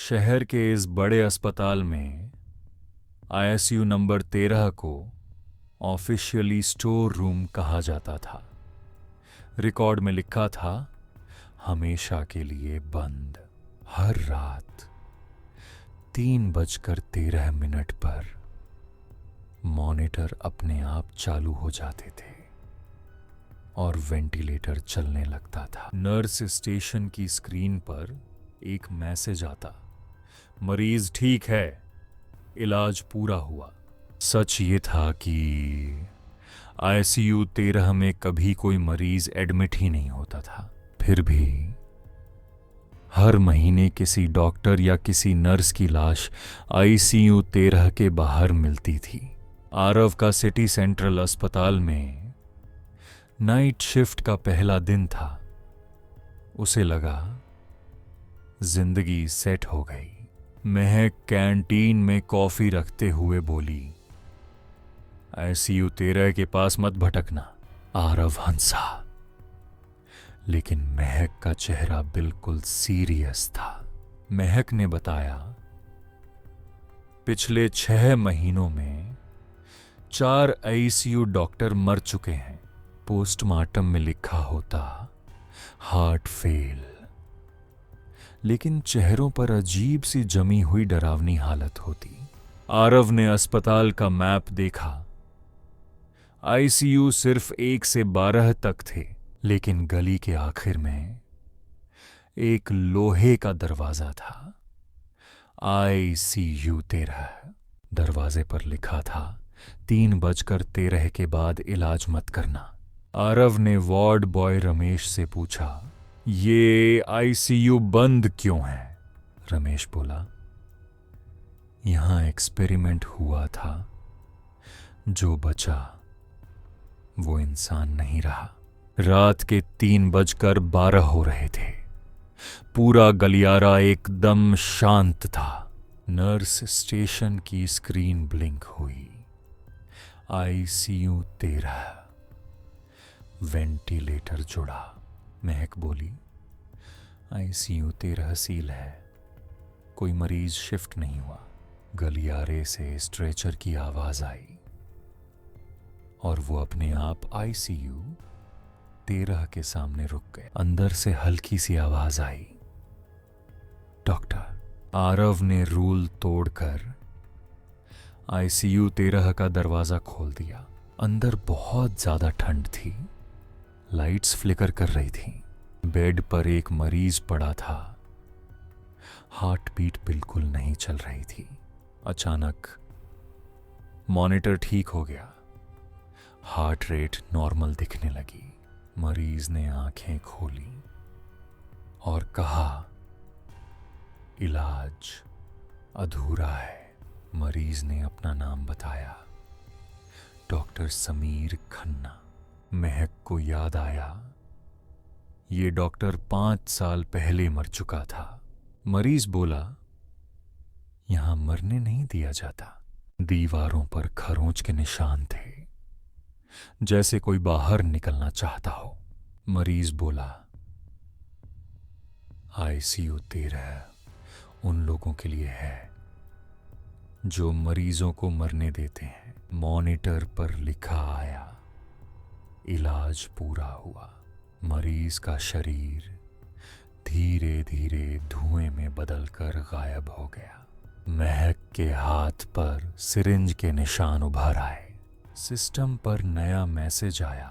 शहर के इस बड़े अस्पताल में आईसीयू नंबर 13 को ऑफिशियली स्टोर रूम कहा जाता था। रिकॉर्ड में लिखा था, हमेशा के लिए बंद। हर रात 3:13 पर मॉनिटर अपने आप चालू हो जाते थे और वेंटिलेटर चलने लगता था। नर्स स्टेशन की स्क्रीन पर एक मैसेज आता, मरीज ठीक है, इलाज पूरा हुआ। सच ये था कि आईसीयू 13 में कभी कोई मरीज एडमिट ही नहीं होता था। फिर भी हर महीने किसी डॉक्टर या किसी नर्स की लाश आईसीयू 13 के बाहर मिलती थी। आरव का सिटी सेंट्रल अस्पताल में नाइट शिफ्ट का पहला दिन था। उसे लगा जिंदगी सेट हो गई। महक कैंटीन में कॉफी रखते हुए बोली, आईसीयू 13 के पास मत भटकना। आरव हंसा, लेकिन महक का चेहरा बिल्कुल सीरियस था। महक ने बताया, पिछले 6 महीनों में 4 आईसीयू डॉक्टर मर चुके हैं। पोस्टमार्टम में लिखा होता हार्ट फेल, लेकिन चेहरों पर अजीब सी जमी हुई डरावनी हालत होती। आरव ने अस्पताल का मैप देखा। आईसीयू सिर्फ 1 से 12 तक थे, लेकिन गली के आखिर में एक लोहे का दरवाजा था। आईसीयू 13। दरवाजे पर लिखा था, 3:13 के बाद इलाज मत करना। आरव ने वार्ड बॉय रमेश से पूछा, ये आईसीयू बंद क्यों है? रमेश बोला, यहां एक्सपेरिमेंट हुआ था। जो बचा वो इंसान नहीं रहा। रात के 3:12 हो रहे थे। पूरा गलियारा एकदम शांत था। नर्स स्टेशन की स्क्रीन ब्लिंक हुई। आईसीयू 13। वेंटिलेटर जुड़ा। महक बोली, आईसीयू 13 सील है, कोई मरीज शिफ्ट नहीं हुआ। गलियारे से स्ट्रेचर की आवाज आई और वो अपने आप आईसीयू 13 के सामने रुक गए। अंदर से हल्की सी आवाज आई, डॉक्टर। आरव ने रूल तोड़कर आईसीयू 13 का दरवाजा खोल दिया। अंदर बहुत ज्यादा ठंड थी। लाइट्स फ्लिकर कर रही थी। बेड पर एक मरीज पड़ा था। हार्ट बीट बिल्कुल नहीं चल रही थी। अचानक मॉनिटर ठीक हो गया। हार्ट रेट नॉर्मल दिखने लगी। मरीज ने आंखें खोली और कहा, इलाज अधूरा है। मरीज ने अपना नाम बताया, डॉक्टर समीर खन्ना। महक को याद आया, ये डॉक्टर 5 साल पहले मर चुका था। मरीज बोला, यहां मरने नहीं दिया जाता। दीवारों पर खरोंच के निशान थे, जैसे कोई बाहर निकलना चाहता हो। मरीज बोला, आईसीयू 13 उन लोगों के लिए है जो मरीजों को मरने देते हैं। मॉनिटर पर लिखा आया, इलाज पूरा हुआ। मरीज का शरीर धीरे धीरे धुएं में बदलकर गायब हो गया। महक के हाथ पर सिरिंज के निशान उभर आए। सिस्टम पर नया मैसेज आया,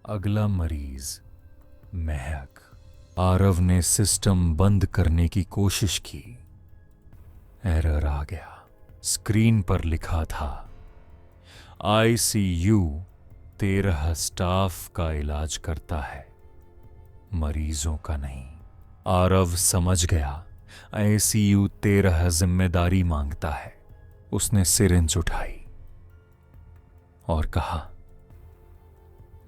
अगला मरीज महक। आरव ने सिस्टम बंद करने की कोशिश की। एरर आ गया। स्क्रीन पर लिखा था, आईसीयू 13 स्टाफ का इलाज करता है, मरीजों का नहीं। आरव समझ गया, आईसीयू 13 जिम्मेदारी मांगता है। उसने सिरिंज उठाई और कहा,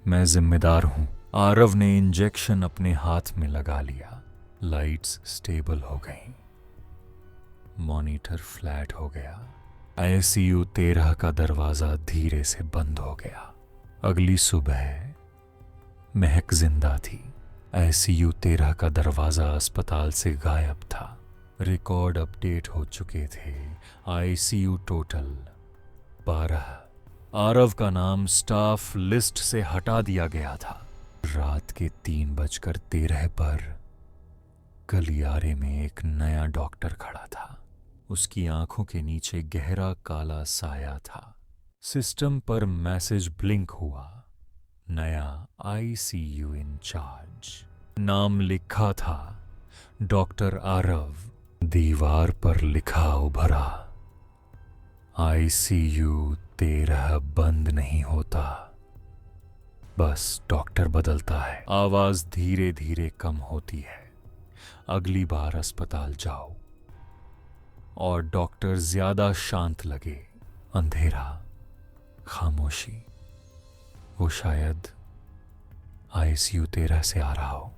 मैं जिम्मेदार हूं। आरव ने इंजेक्शन अपने हाथ में लगा लिया। लाइट्स स्टेबल हो गईं। मॉनिटर फ्लैट हो गया। आईसीयू 13 का दरवाजा धीरे से बंद हो गया। अगली सुबह महक जिंदा थी। आईसीयू 13 का दरवाजा अस्पताल से गायब था। रिकॉर्ड अपडेट हो चुके थे। ICU total 12। आरव का नाम स्टाफ लिस्ट से हटा दिया गया था। रात के 3:13 पर गलियारे में एक नया डॉक्टर खड़ा था। उसकी आंखों के नीचे गहरा काला साया था। सिस्टम पर मैसेज ब्लिंक हुआ, नया आईसीयू इंचार्ज। नाम लिखा था डॉक्टर आरव। दीवार पर लिखा उभरा, आईसीयू 13 बंद नहीं होता, बस डॉक्टर बदलता है। आवाज धीरे धीरे कम होती है। अगली बार अस्पताल जाओ। और डॉक्टर ज्यादा शांत लगे। अंधेरा, खामोशी। वो शायद आईसीयू 13 से आ रहा हो।